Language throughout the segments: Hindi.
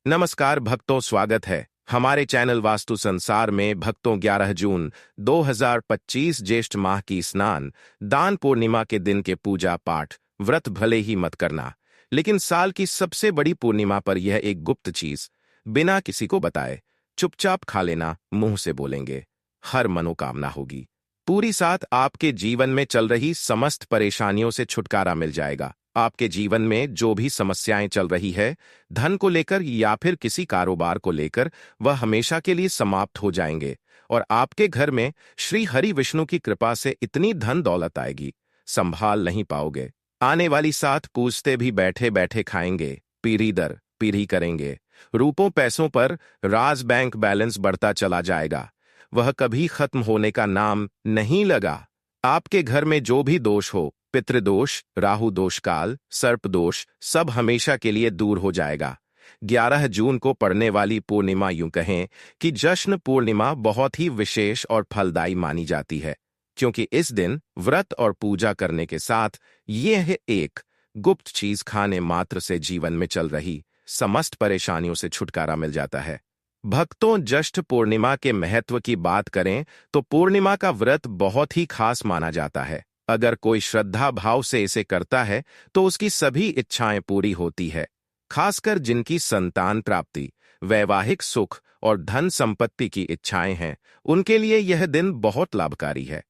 नमस्कार भक्तों, स्वागत है हमारे चैनल वास्तु संसार में। भक्तों, 11 जून 2025 ज्येष्ठ माह की स्नान दान पूर्णिमा के दिन के पूजा पाठ व्रत भले ही मत करना, लेकिन साल की सबसे बड़ी पूर्णिमा पर यह एक गुप्त चीज बिना किसी को बताए चुपचाप खा लेना। मुंह से बोलेंगे, हर मनोकामना होगी। पूरी साथ आपके जीवन में चल रही समस्त परेशानियों से छुटकारा मिल जाएगा। आपके जीवन में जो भी समस्याएं चल रही है, धन को लेकर या फिर किसी कारोबार को लेकर, वह हमेशा के लिए समाप्त हो जाएंगे और आपके घर में श्री हरि विष्णु की कृपा से इतनी धन दौलत आएगी, संभाल नहीं पाओगे। आने वाली साथ पूछते भी बैठे बैठे खाएंगे, पीढ़ी दर पीढ़ी करेंगे। रूपों पैसों पर राज बैंक बैलेंस बढ़ता चला जाएगा, वह कभी खत्म होने का नाम नहीं लगा। आपके घर में जो भी दोष हो, पितृदोष, राहु दोष काल, सर्प दोष, सब हमेशा के लिए दूर हो जाएगा। 11 जून को पड़ने वाली पूर्णिमा, यूं कहें कि जश्न पूर्णिमा, बहुत ही विशेष और फलदायी मानी जाती है, क्योंकि इस दिन व्रत और पूजा करने के साथ यह एक गुप्त चीज खाने मात्र से जीवन में चल रही समस्त परेशानियों से छुटकारा मिल जाता है। भक्तों, ज्येष्ठ पूर्णिमा के महत्व की बात करें तो पूर्णिमा का व्रत बहुत ही खास माना जाता है। अगर कोई श्रद्धा भाव से इसे करता है तो उसकी सभी इच्छाएं पूरी होती है। खासकर जिनकी संतान प्राप्ति, वैवाहिक सुख और धन संपत्ति की इच्छाएं हैं, उनके लिए यह दिन बहुत लाभकारी है।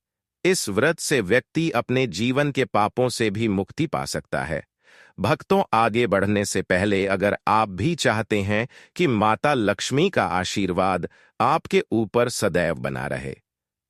इस व्रत से व्यक्ति अपने जीवन के पापों से भी मुक्ति पा सकता है। भक्तों, आगे बढ़ने से पहले अगर आप भी चाहते हैं कि माता लक्ष्मी का आशीर्वाद आपके ऊपर सदैव बना रहे,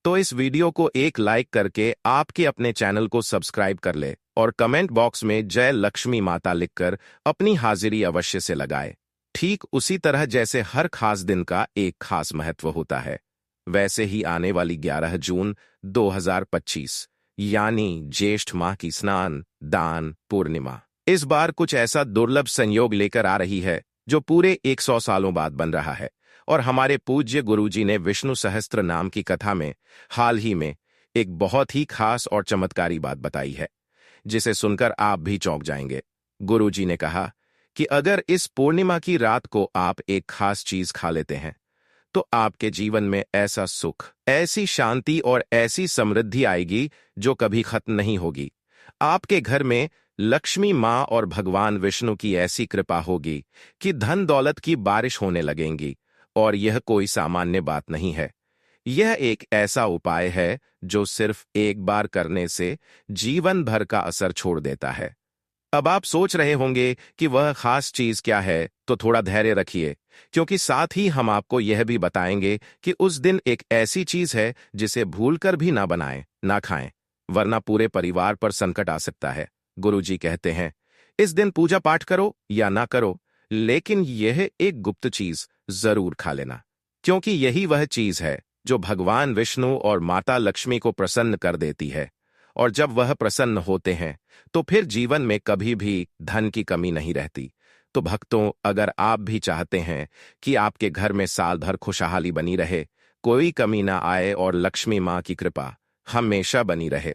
तो इस वीडियो को एक लाइक करके आपके अपने चैनल को सब्सक्राइब कर ले और कमेंट बॉक्स में जय लक्ष्मी माता लिखकर अपनी हाजिरी अवश्य से लगाए। ठीक उसी तरह जैसे हर खास दिन का एक खास महत्व होता है, वैसे ही आने वाली 11 जून 2025 यानी ज्येष्ठ माह की स्नान दान पूर्णिमा इस बार कुछ ऐसा दुर्लभ संयोग लेकर आ रही है जो पूरे 100 सालों बाद बन रहा है। और हमारे पूज्य गुरुजी ने विष्णु सहस्त्र नाम की कथा में हाल ही में एक बहुत ही खास और चमत्कारी बात बताई है, जिसे सुनकर आप भी चौंक जाएंगे। गुरुजी ने कहा कि अगर इस पूर्णिमा की रात को आप एक खास चीज खा लेते हैं तो आपके जीवन में ऐसा सुख, ऐसी शांति और ऐसी समृद्धि आएगी जो कभी खत्म नहीं होगी। आपके घर में लक्ष्मी माँ और भगवान विष्णु की ऐसी कृपा होगी कि धन दौलत की बारिश होने लगेंगी। और यह कोई सामान्य बात नहीं है, यह एक ऐसा उपाय है जो सिर्फ एक बार करने से जीवन भर का असर छोड़ देता है। अब आप सोच रहे होंगे कि वह खास चीज क्या है, तो थोड़ा धैर्य रखिए, क्योंकि साथ ही हम आपको यह भी बताएंगे कि उस दिन एक ऐसी चीज है जिसे भूलकर भी ना बनाएं, ना खाएं, वरना पूरे परिवार पर संकट आ सकता है। गुरुजी कहते हैं, इस दिन पूजा पाठ करो या ना करो, लेकिन यह एक गुप्त चीज जरूर खा लेना, क्योंकि यही वह चीज है जो भगवान विष्णु और माता लक्ष्मी को प्रसन्न कर देती है। और जब वह प्रसन्न होते हैं तो फिर जीवन में कभी भी धन की कमी नहीं रहती। तो भक्तों, अगर आप भी चाहते हैं कि आपके घर में साल भर खुशहाली बनी रहे, कोई कमी ना आए और लक्ष्मी माँ की कृपा हमेशा बनी रहे,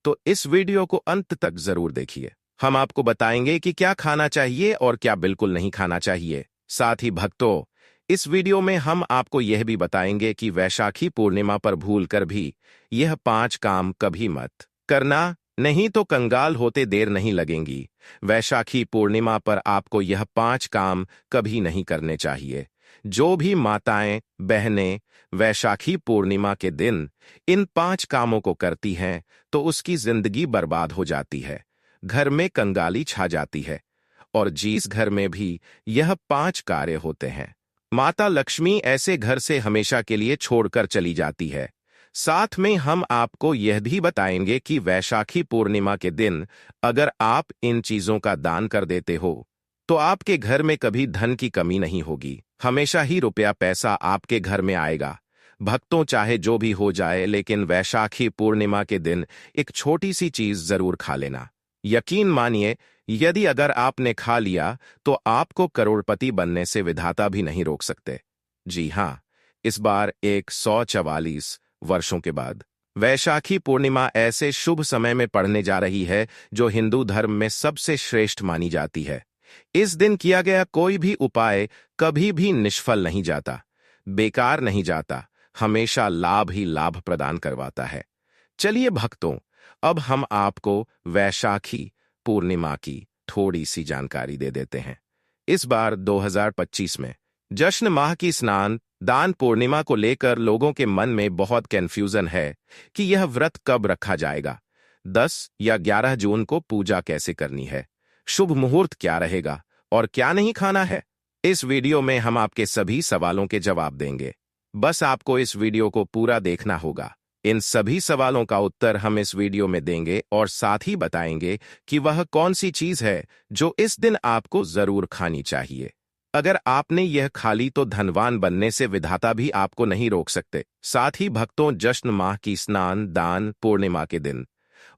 तो इस वीडियो को अंत तक जरूर देखिए। हम आपको बताएंगे कि क्या खाना चाहिए और क्या बिल्कुल नहीं खाना चाहिए। साथ ही भक्तों, इस वीडियो में हम आपको यह भी बताएंगे कि वैशाखी पूर्णिमा पर भूलकर भी यह 5 काम कभी मत करना, नहीं तो कंगाल होते देर नहीं लगेंगी। वैशाखी पूर्णिमा पर आपको यह 5 काम कभी नहीं करने चाहिए। जो भी माताएं बहनें वैशाखी पूर्णिमा के दिन इन 5 कामों को करती हैं तो उसकी जिंदगी बर्बाद हो जाती है, घर में कंगाली छा जाती है, और जिस घर में भी यह 5 कार्य होते हैं, माता लक्ष्मी ऐसे घर से हमेशा के लिए छोड़कर चली जाती है। साथ में हम आपको यह भी बताएंगे कि वैशाखी पूर्णिमा के दिन अगर आप इन चीजों का दान कर देते हो तो आपके घर में कभी धन की कमी नहीं होगी, हमेशा ही रुपया पैसा आपके घर में आएगा। भक्तों, चाहे जो भी हो जाए, लेकिन वैशाखी पूर्णिमा के दिन एक छोटी सी चीज जरूर खा लेना। यकीन मानिए, यदि अगर आपने खा लिया तो आपको करोड़पति बनने से विधाता भी नहीं रोक सकते। जी हाँ, इस बार 144 वर्षों के बाद वैशाखी पूर्णिमा ऐसे शुभ समय में पड़ने जा रही है जो हिंदू धर्म में सबसे श्रेष्ठ मानी जाती है। इस दिन किया गया कोई भी उपाय कभी भी निष्फल नहीं जाता, बेकार नहीं जाता, हमेशा लाभ ही लाभ प्रदान करवाता है। चलिए भक्तों, अब हम आपको वैशाखी पूर्णिमा की थोड़ी सी जानकारी दे देते हैं। इस बार 2025 में जश्न माह की स्नान दान पूर्णिमा को लेकर लोगों के मन में बहुत कंफ्यूजन है कि यह व्रत कब रखा जाएगा, 10 या 11 जून को पूजा कैसे करनी है, शुभ मुहूर्त क्या रहेगा और क्या नहीं खाना है। इस वीडियो में हम आपके सभी सवालों के जवाब देंगे। बस आपको इस वीडियो को पूरा देखना होगा। इन सभी सवालों का उत्तर हम इस वीडियो में देंगे और साथ ही बताएंगे कि वह कौन सी चीज है जो इस दिन आपको जरूर खानी चाहिए। अगर आपने यह खा ली तो धनवान बनने से विधाता भी आपको नहीं रोक सकते। साथ ही भक्तों, जश्न माह की स्नान दान पूर्णिमा के दिन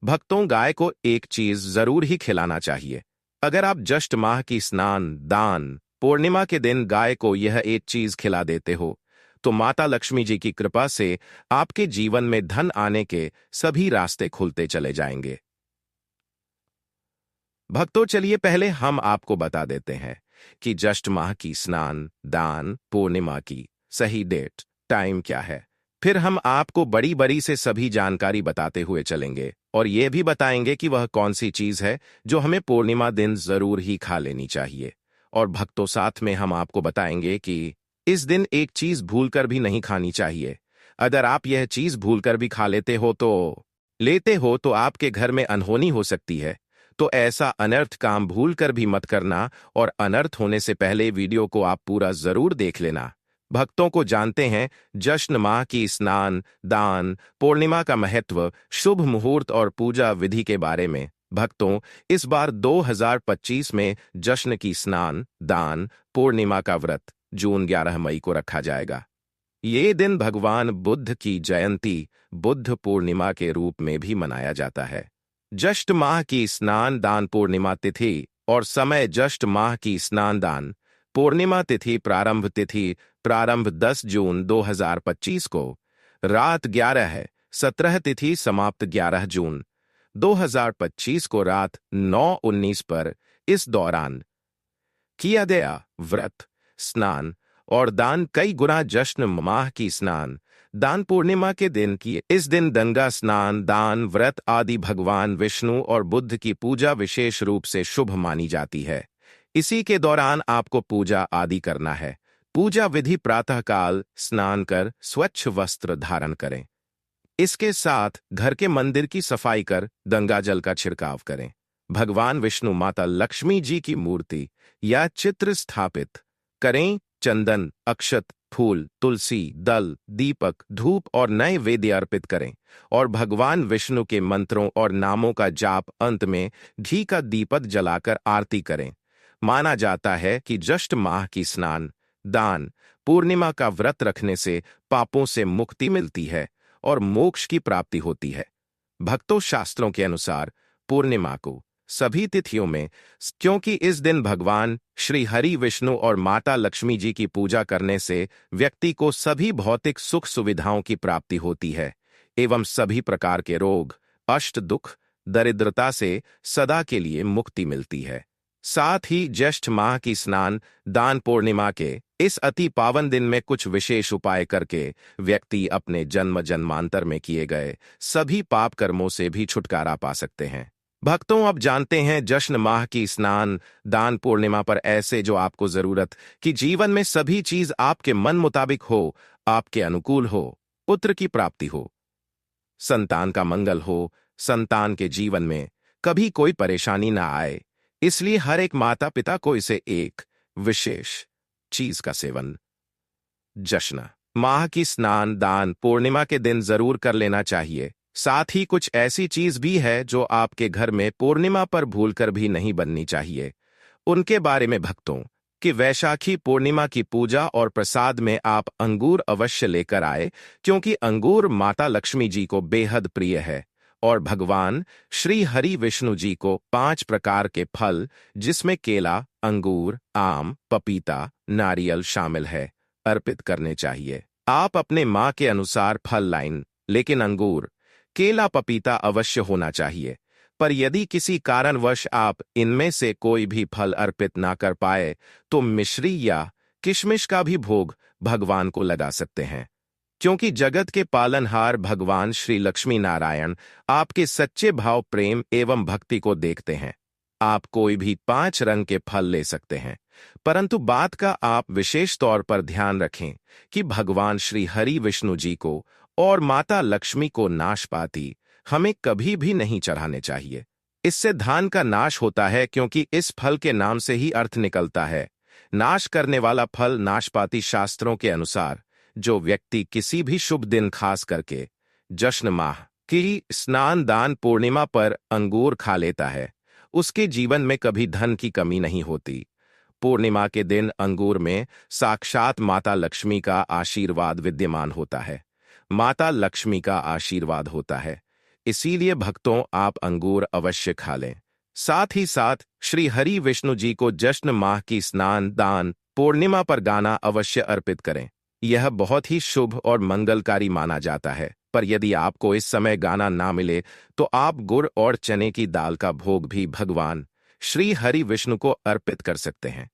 भक्तों गाय को एक चीज जरूर ही खिलाना चाहिए। अगर आप जश्न माह की स्नान दान पूर्णिमा के दिन गाय को यह एक चीज खिला देते हो तो माता लक्ष्मी जी की कृपा से आपके जीवन में धन आने के सभी रास्ते खुलते चले जाएंगे। भक्तों, चलिए पहले हम आपको बता देते हैं कि जश्न माह की स्नान दान पूर्णिमा की सही डेट टाइम क्या है। फिर हम आपको बड़ी बड़ी से सभी जानकारी बताते हुए चलेंगे और ये भी बताएंगे कि वह कौन सी चीज है जो हमें पूर्णिमा दिन जरूर ही खा लेनी चाहिए। और भक्तों, साथ में हम आपको बताएंगे कि इस दिन एक चीज भूलकर भी नहीं खानी चाहिए। अगर आप यह चीज भूलकर भी खा लेते हो तो आपके घर में अनहोनी हो सकती है। तो ऐसा अनर्थ काम भूलकर भी मत करना और अनर्थ होने से पहले वीडियो को आप पूरा जरूर देख लेना। भक्तों को जानते हैं जश्न माह की स्नान दान पूर्णिमा का महत्व, शुभ मुहूर्त और पूजा विधि के बारे में। भक्तों, इस बार 2025 में जश्न की स्नान दान पूर्णिमा का व्रत जून 11 मई को रखा जाएगा। ये दिन भगवान बुद्ध की जयंती बुद्ध पूर्णिमा के रूप में भी मनाया जाता है। जश्न माह की स्नान दान पूर्णिमा तिथि और समय जश्न माह की स्नान दान पूर्णिमा तिथि प्रारंभ 10 जून 2025 को रात 11 है। 17 तिथि समाप्त 11 जून 2025 को रात 9:19 पर। इस दौरान किया गया व्रत स्नान और दान कई गुना जश्न माह की स्नान दान पूर्णिमा के दिन की। इस दिन गंगा स्नान दान व्रत आदि भगवान विष्णु और बुद्ध की पूजा विशेष रूप से शुभ मानी जाती है। इसी के दौरान आपको पूजा आदि करना है। पूजा विधि प्रातःकाल स्नान कर स्वच्छ वस्त्र धारण करें। इसके साथ घर के मंदिर की सफाई कर गंगा जल का छिड़काव करें। भगवान विष्णु माता लक्ष्मी जी की मूर्ति या चित्र स्थापित करें। चंदन अक्षत फूल तुलसी दल दीपक धूप और नैवेद्य अर्पित करें और भगवान विष्णु के मंत्रों और नामों का जाप अंत में घी का दीपक जलाकर आरती करें। माना जाता है कि जश्न माह की स्नान दान पूर्णिमा का व्रत रखने से पापों से मुक्ति मिलती है और मोक्ष की प्राप्ति होती है। भक्तों, शास्त्रों के अनुसार पूर्णिमा को सभी तिथियों में, क्योंकि इस दिन भगवान श्री हरि विष्णु और माता लक्ष्मी जी की पूजा करने से व्यक्ति को सभी भौतिक सुख सुविधाओं की प्राप्ति होती है एवं सभी प्रकार के रोग अष्ट दुख दरिद्रता से सदा के लिए मुक्ति मिलती है। साथ ही ज्येष्ठ माह की स्नान दान पूर्णिमा के इस अति पावन दिन में कुछ विशेष उपाय करके व्यक्ति अपने जन्म जन्मांतर में किए गए सभी पाप कर्मों से भी छुटकारा पा सकते हैं। भक्तों, अब जानते हैं जश्न माह की स्नान दान पूर्णिमा पर ऐसे जो आपको जरूरत कि जीवन में सभी चीज आपके मन मुताबिक हो, आपके अनुकूल हो, पुत्र की प्राप्ति हो, संतान का मंगल हो, संतान के जीवन में कभी कोई परेशानी ना आए। इसलिए हर एक माता पिता को इसे एक विशेष चीज का सेवन जश्न माह की स्नान दान पूर्णिमा के दिन जरूर कर लेना चाहिए। साथ ही कुछ ऐसी चीज भी है जो आपके घर में पूर्णिमा पर भूलकर भी नहीं बननी चाहिए। उनके बारे में भक्तों कि वैशाखी पूर्णिमा की पूजा और प्रसाद में आप अंगूर अवश्य लेकर आए, क्योंकि अंगूर माता लक्ष्मी जी को बेहद प्रिय है और भगवान श्री हरि विष्णु जी को 5 प्रकार के फल जिसमें केला अंगूर आम पपीता नारियल शामिल है अर्पित करने चाहिए। आप अपने माँ के अनुसार फल लाइन, लेकिन अंगूर केला पपीता अवश्य होना चाहिए। पर यदि किसी कारणवश आप इनमें से कोई भी फल अर्पित ना कर पाए तो मिश्री या किशमिश का भी भोग भगवान को लगा सकते हैं, क्योंकि जगत के पालनहार भगवान श्री लक्ष्मी नारायण आपके सच्चे भाव, प्रेम एवं भक्ति को देखते हैं। आप कोई भी 5 रंग के फल ले सकते हैं, परंतु बात का आप विशेष तौर पर ध्यान रखें कि भगवान श्री हरि विष्णु जी को और माता लक्ष्मी को नाशपाती हमें कभी भी नहीं चढ़ाने चाहिए। इससे धान का नाश होता है, क्योंकि इस फल के नाम से ही अर्थ निकलता है नाश करने वाला फल। नाशपाती शास्त्रों के अनुसार जो व्यक्ति किसी भी शुभ दिन, खास करके जश्न माह की स्नान दान पूर्णिमा पर अंगूर खा लेता है, उसके जीवन में कभी धन की कमी नहीं होती। पूर्णिमा के दिन अंगूर में साक्षात माता लक्ष्मी का आशीर्वाद विद्यमान होता है। माता लक्ष्मी का आशीर्वाद होता है, इसीलिए भक्तों आप अंगूर अवश्य खा लें। साथ ही साथ श्री हरि विष्णु जी को जश्न माह की स्नान दान पूर्णिमा पर गाना अवश्य अर्पित करें। यह बहुत ही शुभ और मंगलकारी माना जाता है। पर यदि आपको इस समय गाना ना मिले तो आप गुड़ और चने की दाल का भोग भी भगवान श्री हरि विष्णु को अर्पित कर सकते हैं।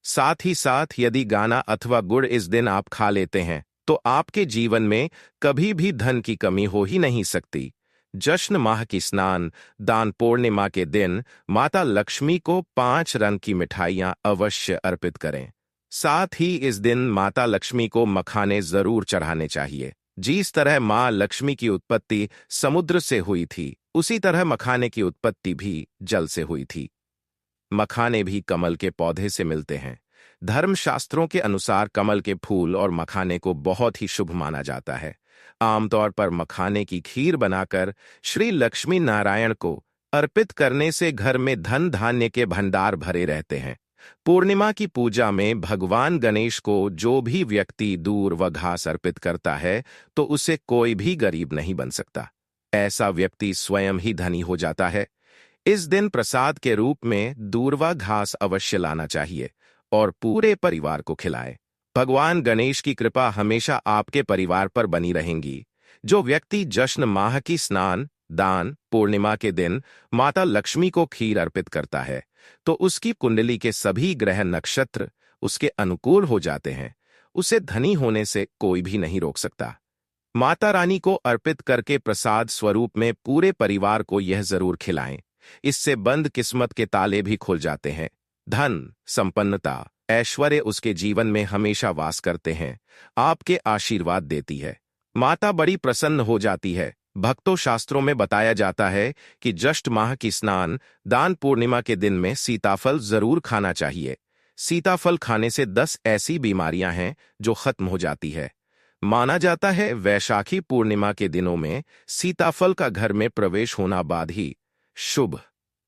साथ ही साथ यदि गाना अथवा गुड़ इस दिन आप खा लेते हैं तो आपके जीवन में कभी भी धन की कमी हो ही नहीं सकती। जश्न माह की स्नान दान पूर्णिमा के दिन माता लक्ष्मी को 5 रंग की मिठाइयां अवश्य अर्पित करें। साथ ही इस दिन माता लक्ष्मी को मखाने जरूर चढ़ाने चाहिए। जिस तरह मां लक्ष्मी की उत्पत्ति समुद्र से हुई थी, उसी तरह मखाने की उत्पत्ति भी जल से हुई थी। मखाने भी कमल के पौधे से मिलते हैं। धर्मशास्त्रों के अनुसार कमल के फूल और मखाने को बहुत ही शुभ माना जाता है। आमतौर पर मखाने की खीर बनाकर श्री लक्ष्मी नारायण को अर्पित करने से घर में धन धान्य के भंडार भरे रहते हैं। पूर्णिमा की पूजा में भगवान गणेश को जो भी व्यक्ति दूर व घास अर्पित करता है तो उसे कोई भी गरीब नहीं बन सकता। ऐसा व्यक्ति स्वयं ही धनी हो जाता है। इस दिन प्रसाद के रूप में दूर्वा घास अवश्य लाना चाहिए और पूरे परिवार को खिलाए। भगवान गणेश की कृपा हमेशा आपके परिवार पर बनी रहेंगी। जो व्यक्ति जश्न माह की स्नान दान पूर्णिमा के दिन माता लक्ष्मी को खीर अर्पित करता है तो उसकी कुंडली के सभी ग्रह नक्षत्र उसके अनुकूल हो जाते हैं। उसे धनी होने से कोई भी नहीं रोक सकता। माता रानी को अर्पित करके प्रसाद स्वरूप में पूरे परिवार को यह जरूर खिलाएं। इससे बंद किस्मत के ताले भी खुल जाते हैं। धन संपन्नता ऐश्वर्य उसके जीवन में हमेशा वास करते हैं। आपके आशीर्वाद देती है। माता बड़ी प्रसन्न हो जाती है। भक्तों, शास्त्रों में बताया जाता है कि ज्येष्ठ माह की स्नान दान पूर्णिमा के दिन में सीताफल जरूर खाना चाहिए। सीताफल खाने से 10 ऐसी बीमारियां हैं जो खत्म हो जाती है। माना जाता है वैशाखी पूर्णिमा के दिनों में सीताफल का घर में प्रवेश होना बाद ही शुभ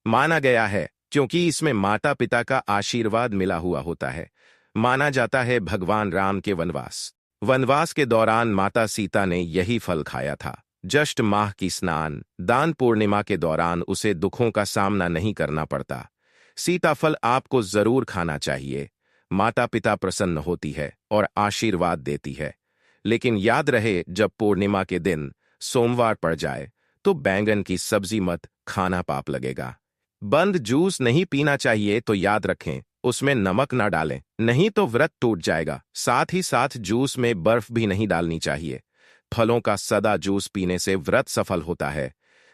माना गया है, क्योंकि इसमें माता पिता का आशीर्वाद मिला हुआ होता है। माना जाता है भगवान राम के वनवास के दौरान माता सीता ने यही फल खाया था। ज्येष्ठ माह की स्नान दान पूर्णिमा के दौरान उसे दुखों का सामना नहीं करना पड़ता। सीताफल आपको जरूर खाना चाहिए। माता पिता प्रसन्न होती है और आशीर्वाद देती है। लेकिन याद रहे, जब पूर्णिमा के दिन सोमवार पड़ जाए तो बैंगन की सब्जी मत खाना, पाप लगेगा। बंद जूस नहीं पीना चाहिए तो याद रखें उसमें नमक ना डालें, नहीं तो व्रत टूट जाएगा। साथ ही साथ जूस में बर्फ भी नहीं डालनी चाहिए। फलों का सदा जूस पीने से व्रत सफल होता है।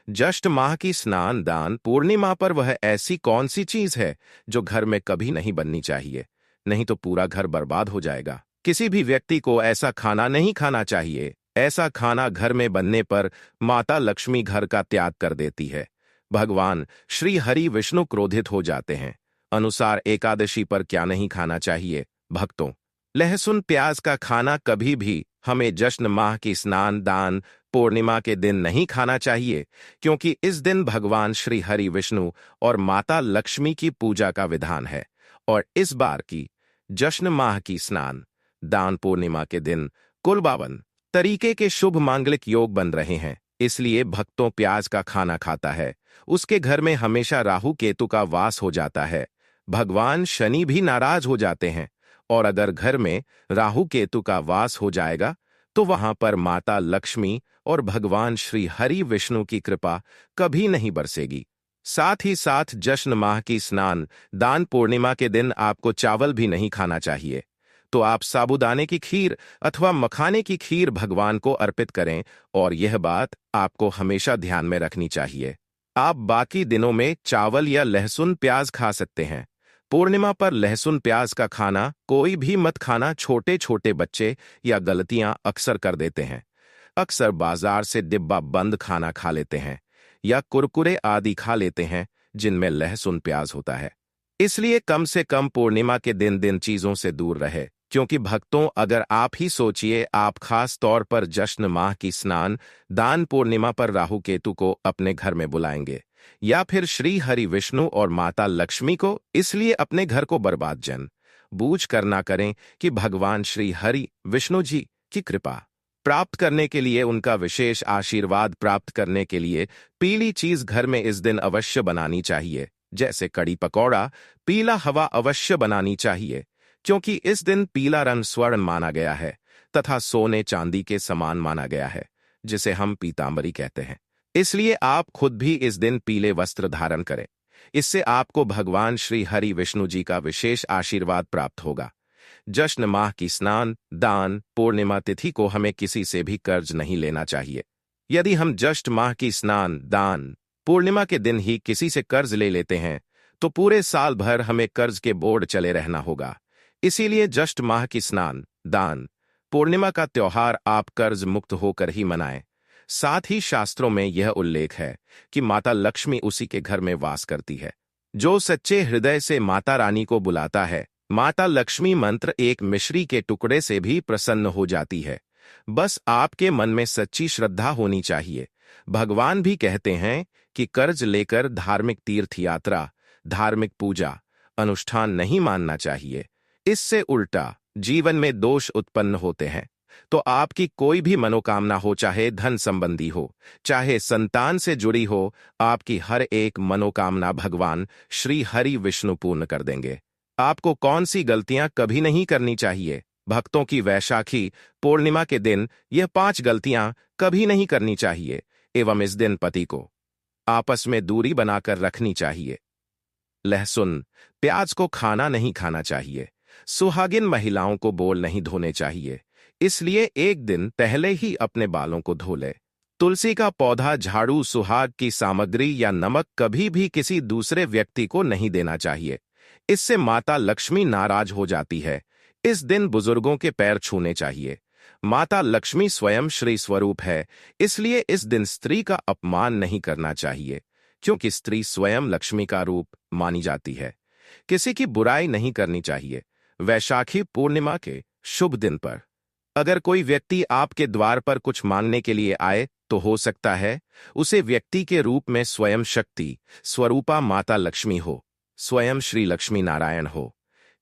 ज्येष्ठ माह की स्नान दान पूर्णिमा पर वह ऐसी कौन सी चीज है जो घर में कभी नहीं बननी चाहिए, नहीं तो पूरा घर बर्बाद हो जाएगा। किसी भी व्यक्ति को ऐसा खाना नहीं खाना चाहिए। ऐसा खाना घर में बनने पर माता लक्ष्मी घर का त्याग कर देती है। भगवान श्री हरि विष्णु क्रोधित हो जाते हैं। अनुसार एकादशी पर क्या नहीं खाना चाहिए भक्तों? लहसुन प्याज का खाना कभी भी हमें जश्न माह की स्नान दान पूर्णिमा के दिन नहीं खाना चाहिए, क्योंकि इस दिन भगवान श्री हरि विष्णु और माता लक्ष्मी की पूजा का विधान है। और इस बार की जश्न माह की स्नान दान पूर्णिमा के दिन कुल 52 तरीके के शुभ मांगलिक योग बन रहे हैं। इसलिए भक्तों, प्याज का खाना खाता है उसके घर में हमेशा राहु केतु का वास हो जाता है। भगवान शनि भी नाराज हो जाते हैं। और अगर घर में राहु केतु का वास हो जाएगा तो वहां पर माता लक्ष्मी और भगवान श्री हरि विष्णु की कृपा कभी नहीं बरसेगी। साथ ही साथ जश्न माह की स्नान दान पूर्णिमा के दिन आपको चावल भी नहीं खाना चाहिए। तो आप साबूदाने की खीर अथवा मखाने की खीर भगवान को अर्पित करें, और यह बात आपको हमेशा ध्यान में रखनी चाहिए। आप बाकी दिनों में चावल या लहसुन प्याज खा सकते हैं। पूर्णिमा पर लहसुन प्याज का खाना कोई भी मत खाना। छोटे छोटे बच्चे या गलतियां अक्सर कर देते हैं। अक्सर बाजार से डिब्बा बंद खाना खा लेते हैं या कुरकुरे आदि खा लेते हैं जिनमें लहसुन प्याज होता है। इसलिए कम से कम पूर्णिमा के दिन चीजों से दूर रहे। क्योंकि भक्तों, अगर आप ही सोचिए, आप खास तौर पर जश्न माह की स्नान दान पूर्णिमा पर राहु केतु को अपने घर में बुलाएंगे या फिर श्री हरि विष्णु और माता लक्ष्मी को, इसलिए अपने घर को बर्बाद जन बूझ कर ना करें कि भगवान श्री हरि विष्णु जी की कृपा प्राप्त करने के लिए, उनका विशेष आशीर्वाद प्राप्त करने के लिए पीली चीज घर में इस दिन अवश्य बनानी चाहिए। जैसे कड़ी पकौड़ा, पीला हवा अवश्य बनानी चाहिए, क्योंकि इस दिन पीला रंग स्वर्ण माना गया है तथा सोने चांदी के समान माना गया है, जिसे हम पीतांबरी कहते हैं। इसलिए आप खुद भी इस दिन पीले वस्त्र धारण करें। इससे आपको भगवान श्री हरि विष्णु जी का विशेष आशीर्वाद प्राप्त होगा। जश्न माह की स्नान दान पूर्णिमा तिथि को हमें किसी से भी कर्ज नहीं लेना चाहिए। यदि हम जश्न माह की स्नान दान पूर्णिमा के दिन ही किसी से कर्ज ले लेते हैं तो पूरे साल भर हमें कर्ज के बोझ चले रहना होगा। इसीलिए जश्न माह की स्नान दान पूर्णिमा का त्योहार आप कर्ज मुक्त होकर ही मनाएं। साथ ही शास्त्रों में यह उल्लेख है कि माता लक्ष्मी उसी के घर में वास करती है जो सच्चे हृदय से माता रानी को बुलाता है। माता लक्ष्मी मंत्र एक मिश्री के टुकड़े से भी प्रसन्न हो जाती है। बस आपके मन में सच्ची श्रद्धा होनी चाहिए। भगवान भी कहते हैं कि कर्ज लेकर धार्मिक तीर्थ यात्रा धार्मिक पूजा अनुष्ठान नहीं मानना चाहिए। इससे उल्टा जीवन में दोष उत्पन्न होते हैं। तो आपकी कोई भी मनोकामना हो, चाहे धन संबंधी हो, चाहे संतान से जुड़ी हो, आपकी हर एक मनोकामना भगवान श्री हरि विष्णु पूर्ण कर देंगे। आपको कौन सी गलतियां कभी नहीं करनी चाहिए? भक्तों की वैशाखी पूर्णिमा के दिन यह 5 गलतियां कभी नहीं करनी चाहिए। एवं इस दिन पति को आपस में दूरी बनाकर रखनी चाहिए। लहसुन प्याज को खाना नहीं खाना चाहिए। सुहागिन महिलाओं को बोल नहीं धोने चाहिए, इसलिए एक दिन पहले ही अपने बालों को धो ले। तुलसी का पौधा, झाड़ू, सुहाग की सामग्री या नमक कभी भी किसी दूसरे व्यक्ति को नहीं देना चाहिए। इससे माता लक्ष्मी नाराज हो जाती है। इस दिन बुजुर्गों के पैर छूने चाहिए। माता लक्ष्मी स्वयं श्री स्वरूप है, इसलिए इस दिन स्त्री का अपमान नहीं करना चाहिए, क्योंकि स्त्री स्वयं लक्ष्मी का रूप मानी जाती है। किसी की बुराई नहीं करनी चाहिए। वैशाखी पूर्णिमा के शुभ दिन पर अगर कोई व्यक्ति आपके द्वार पर कुछ मांगने के लिए आए तो हो सकता है उसे व्यक्ति के रूप में स्वयं शक्ति स्वरूपा माता लक्ष्मी हो, स्वयं श्री लक्ष्मी नारायण हो।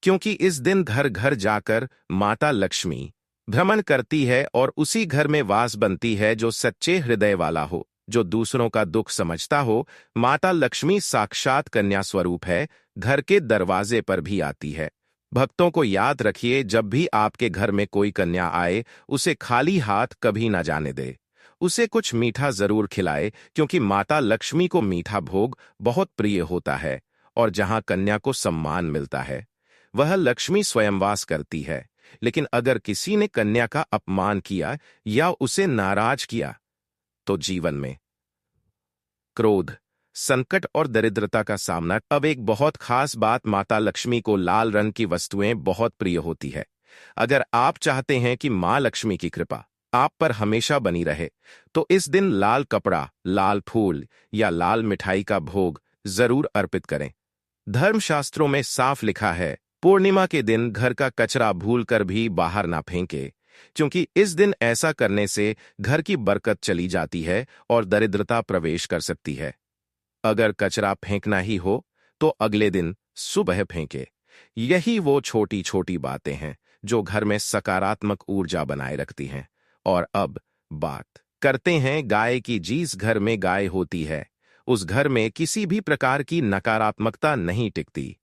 क्योंकि इस दिन घर घर जाकर माता लक्ष्मी भ्रमण करती है और उसी घर में वास बनती है जो सच्चे हृदय वाला हो, जो दूसरों का दुख समझता हो। माता लक्ष्मी साक्षात कन्या स्वरूप है, घर के दरवाजे पर भी आती है। भक्तों को याद रखिए, जब भी आपके घर में कोई कन्या आए उसे खाली हाथ कभी ना जाने दे। उसे कुछ मीठा जरूर खिलाए, क्योंकि माता लक्ष्मी को मीठा भोग बहुत प्रिय होता है। और जहां कन्या को सम्मान मिलता है वह लक्ष्मी स्वयं वास करती है। लेकिन अगर किसी ने कन्या का अपमान किया या उसे नाराज किया तो जीवन में क्रोध, संकट और दरिद्रता का सामना। अब एक बहुत खास बात, माता लक्ष्मी को लाल रंग की वस्तुएं बहुत प्रिय होती है। अगर आप चाहते हैं कि मां लक्ष्मी की कृपा आप पर हमेशा बनी रहे तो इस दिन लाल कपड़ा, लाल फूल या लाल मिठाई का भोग जरूर अर्पित करें। धर्मशास्त्रों में साफ लिखा है, पूर्णिमा के दिन घर का कचरा भूलकर भी बाहर ना फेंके, क्योंकि इस दिन ऐसा करने से घर की बरकत चली जाती है और दरिद्रता प्रवेश कर सकती है। अगर कचरा फेंकना ही हो तो अगले दिन सुबह फेंके। यही वो छोटी छोटी बातें हैं जो घर में सकारात्मक ऊर्जा बनाए रखती हैं। और अब बात करते हैं गाय की। जिस घर में गाय होती है उस घर में किसी भी प्रकार की नकारात्मकता नहीं टिकती।